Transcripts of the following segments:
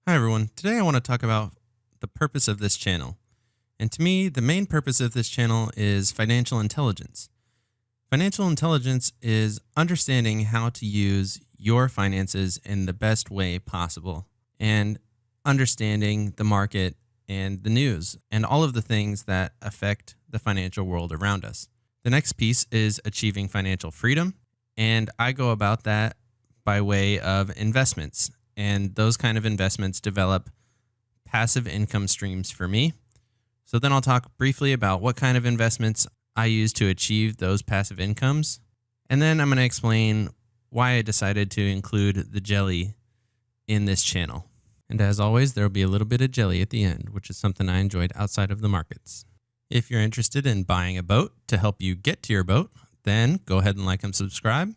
Hi, everyone. Today I want to talk about the purpose of this channel. And to me, the main purpose of this channel is financial intelligence. Financial intelligence is understanding how to use your finances in the best way possible and understanding the market and the news and all of the things that affect the financial world around us. The next piece is achieving financial freedom. And I go about that by way of investments. And those kind of investments develop passive income streams for me. So then I'll talk briefly about what kind of investments I use to achieve those passive incomes. And then I'm going to explain why I decided to include the jelly in this channel. And as always, there will be a little bit of jelly at the end, which is something I enjoyed outside of the markets. If you're interested in buying a boat to help you get to your boat, then go ahead and like and subscribe.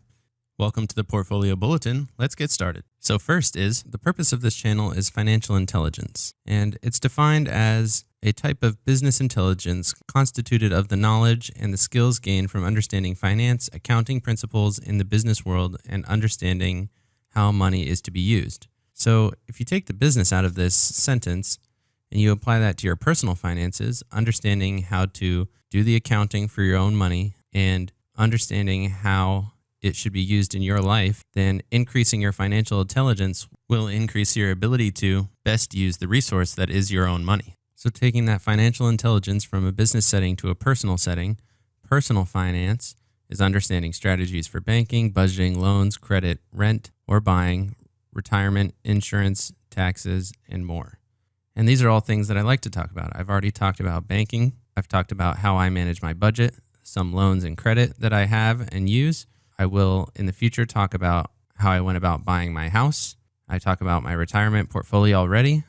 Welcome to the Portfolio Bulletin. Let's get started. So first is, the purpose of this channel is financial intelligence, and it's defined as a type of business intelligence constituted of the knowledge and the skills gained from understanding finance, accounting principles in the business world, and understanding how money is to be used. So if you take the business out of this sentence and you apply that to your personal finances, understanding how to do the accounting for your own money and understanding how it should be used in your life, then increasing your financial intelligence will increase your ability to best use the resource that is your own money. So taking that financial intelligence from a business setting to a personal setting, personal finance is understanding strategies for banking, budgeting, loans, credit, rent or buying, retirement, insurance, taxes, and more. And these are all things that I like to talk about. I've already talked about banking. I've talked about how I manage my budget, some loans and credit that I have and use. I will, in the future, talk about how I went about buying my house. I talk about my retirement portfolio already.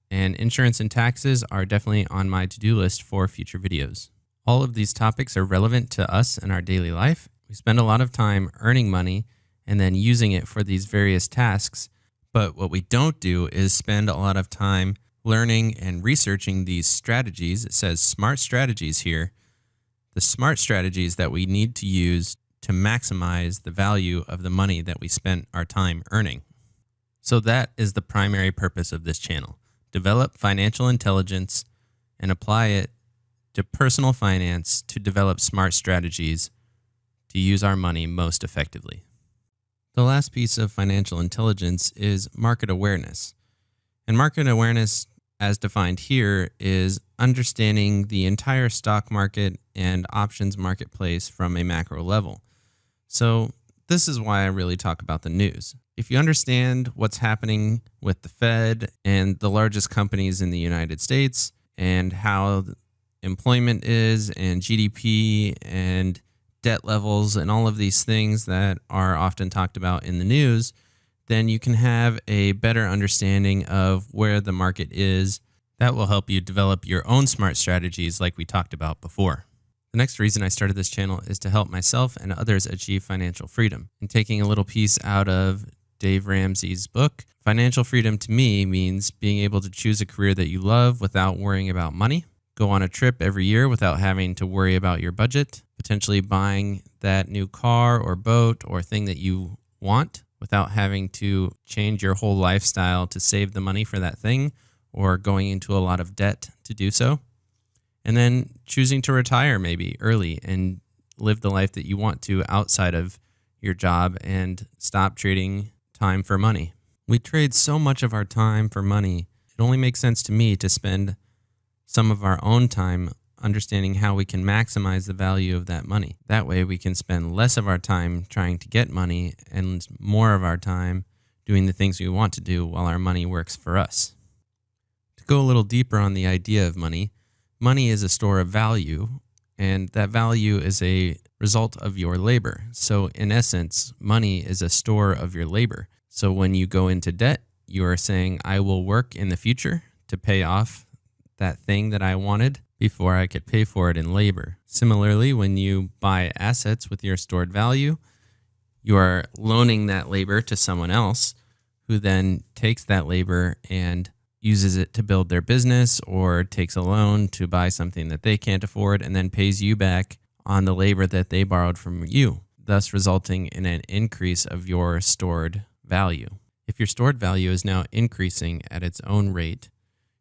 And insurance and taxes are definitely on my to-do list for future videos. All of these topics are relevant to us in our daily life. We spend a lot of time earning money and then using it for these various tasks. But what we don't do is spend a lot of time learning and researching these strategies. It says smart strategies here. The smart strategies that we need to use to maximize the value of the money that we spent our time earning. So that is the primary purpose of this channel. Develop financial intelligence and apply it to personal finance to develop smart strategies to use our money most effectively. The last piece of financial intelligence is market awareness. And market awareness, as defined here, is understanding the entire stock market and options marketplace from a macro level. So this is why I really talk about the news. If you understand what's happening with the Fed and the largest companies in the United States and how employment is and GDP and debt levels and all of these things that are often talked about in the news, then you can have a better understanding of where the market is. That will help you develop your own smart strategies like we talked about before. The next reason I started this channel is to help myself and others achieve financial freedom. And taking a little piece out of Dave Ramsey's book, financial freedom to me means being able to choose a career that you love without worrying about money, go on a trip every year without having to worry about your budget, potentially buying that new car or boat or thing that you want without having to change your whole lifestyle to save the money for that thing or going into a lot of debt to do so. And then choosing to retire maybe early and live the life that you want to outside of your job and stop trading time for money. We trade so much of our time for money. It only makes sense to me to spend some of our own time understanding how we can maximize the value of that money. That way we can spend less of our time trying to get money and more of our time doing the things we want to do while our money works for us. To go a little deeper on the idea of money, money is a store of value, and that value is a result of your labor. So in essence, money is a store of your labor. So when you go into debt, you are saying, I will work in the future to pay off that thing that I wanted before I could pay for it in labor. Similarly, when you buy assets with your stored value, you are loaning that labor to someone else who then takes that labor and uses it to build their business or takes a loan to buy something that they can't afford and then pays you back on the labor that they borrowed from you, thus resulting in an increase of your stored value. If your stored value is now increasing at its own rate,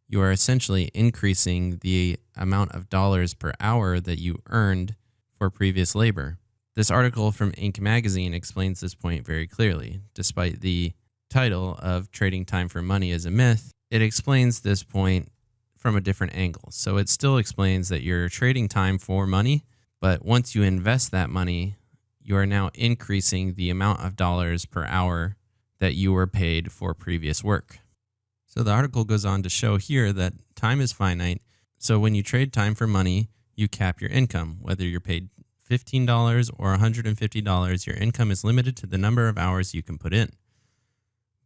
you are essentially increasing the amount of dollars per hour that you earned for previous labor. This article from Inc. magazine explains this point very clearly. Despite the title of Trading Time for Money is a Myth, it explains this point from a different angle. So it still explains that you're trading time for money, but once you invest that money, you are now increasing the amount of dollars per hour that you were paid for previous work. So the article goes on to show here that time is finite. So when you trade time for money, you cap your income. Whether you're paid $15 or $150, your income is limited to the number of hours you can put in.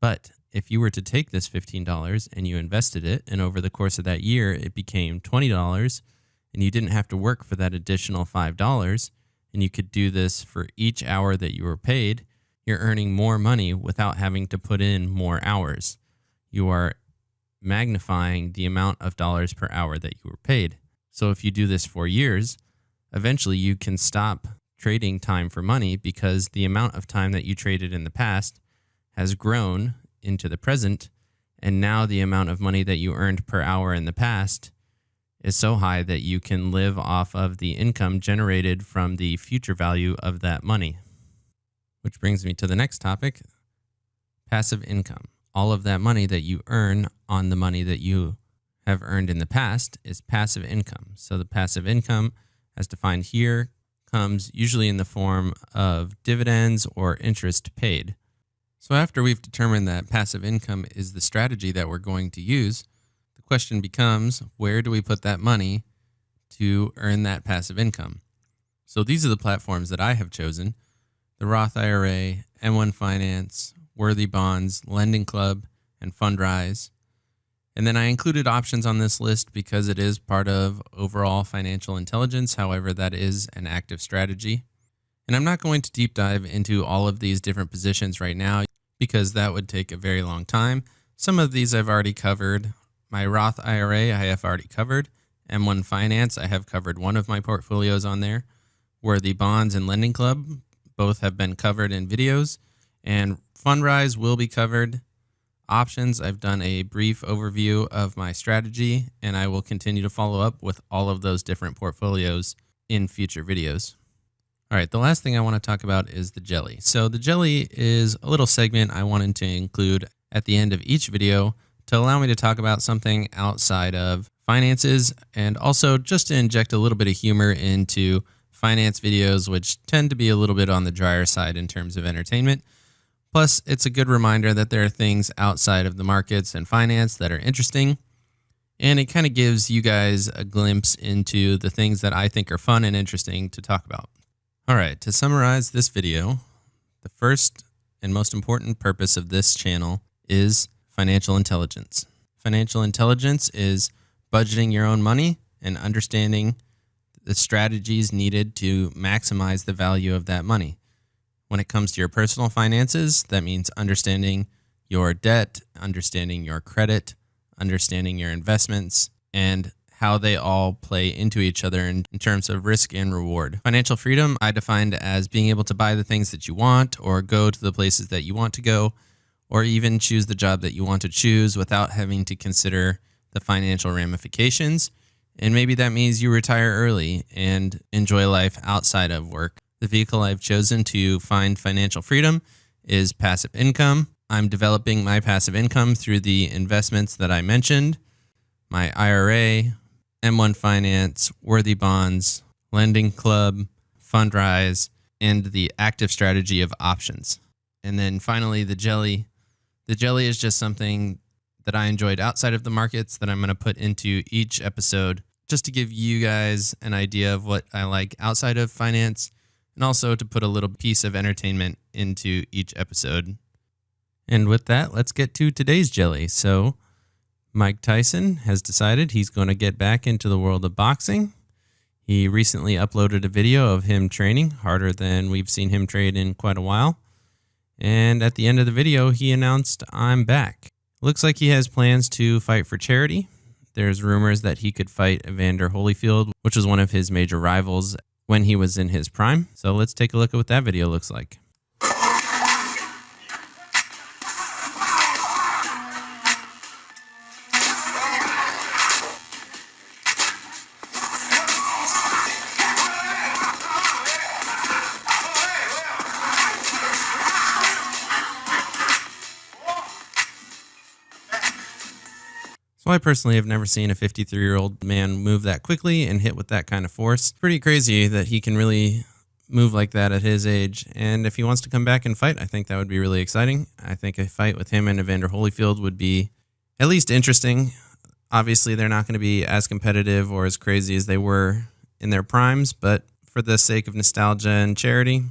But if you were to take this $15 and you invested it, and over the course of that year, it became $20, and you didn't have to work for that additional $5, and you could do this for each hour that you were paid, you're earning more money without having to put in more hours. You are magnifying the amount of dollars per hour that you were paid. So if you do this for years, eventually you can stop trading time for money because the amount of time that you traded in the past has grown into the present, and now the amount of money that you earned per hour in the past is so high that you can live off of the income generated from the future value of that money. Which brings me to the next topic, passive income. All of that money that you earn on the money that you have earned in the past is passive income. So the passive income, as defined here, comes usually in the form of dividends or interest paid. So after we've determined that passive income is the strategy that we're going to use, the question becomes, where do we put that money to earn that passive income? So these are the platforms that I have chosen: the Roth IRA, M1 Finance, Worthy Bonds, Lending Club, and Fundrise. And then I included options on this list because it is part of overall financial intelligence. However, that is an active strategy. And I'm not going to deep dive into all of these different positions right now because that would take a very long time. Some of these I've already covered. My Roth IRA I have already covered. M1 Finance, I have covered one of my portfolios on there. Worthy Bonds and Lending Club, both have been covered in videos. And Fundrise will be covered. Options, I've done a brief overview of my strategy, and I will continue to follow up with all of those different portfolios in future videos. All right, the last thing I want to talk about is the jelly. So the jelly is a little segment I wanted to include at the end of each video to allow me to talk about something outside of finances, and also just to inject a little bit of humor into finance videos, which tend to be a little bit on the drier side in terms of entertainment. Plus, it's a good reminder that there are things outside of the markets and finance that are interesting. And it kind of gives you guys a glimpse into the things that I think are fun and interesting to talk about. All right, to summarize this video, the first and most important purpose of this channel is financial intelligence. Financial intelligence is budgeting your own money and understanding the strategies needed to maximize the value of that money. When it comes to your personal finances, that means understanding your debt, understanding your credit, understanding your investments, and how they all play into each other in terms of risk and reward. Financial freedom, I defined as being able to buy the things that you want, or go to the places that you want to go, or even choose the job that you want to choose without having to consider the financial ramifications. And maybe that means you retire early and enjoy life outside of work. The vehicle I've chosen to find financial freedom is passive income. I'm developing my passive income through the investments that I mentioned: my IRA, M1 Finance, Worthy Bonds, Lending Club, Fundrise, and the active strategy of options. And then finally, the jelly. The jelly is just something that I enjoyed outside of the markets that I'm going to put into each episode, just to give you guys an idea of what I like outside of finance, and also to put a little piece of entertainment into each episode. And with that, let's get to today's jelly. So Mike Tyson has decided he's going to get back into the world of boxing. He recently uploaded a video of him training harder than we've seen him train in quite a while. And at the end of the video, he announced, "I'm back." Looks like he has plans to fight for charity. There's rumors that he could fight Evander Holyfield, which was one of his major rivals when he was in his prime. So let's take a look at what that video looks like. So I personally have never seen a 53-year-old man move that quickly and hit with that kind of force. Pretty crazy that he can really move like that at his age. And if he wants to come back and fight, I think that would be really exciting. I think a fight with him and Evander Holyfield would be at least interesting. Obviously, they're not going to be as competitive or as crazy as they were in their primes, but for the sake of nostalgia and charity,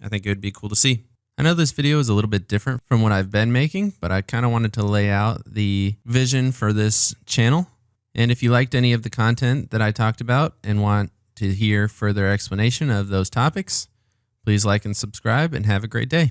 I think it would be cool to see. I know this video is a little bit different from what I've been making, but I kind of wanted to lay out the vision for this channel. And if you liked any of the content that I talked about and want to hear further explanation of those topics, please like and subscribe and have a great day.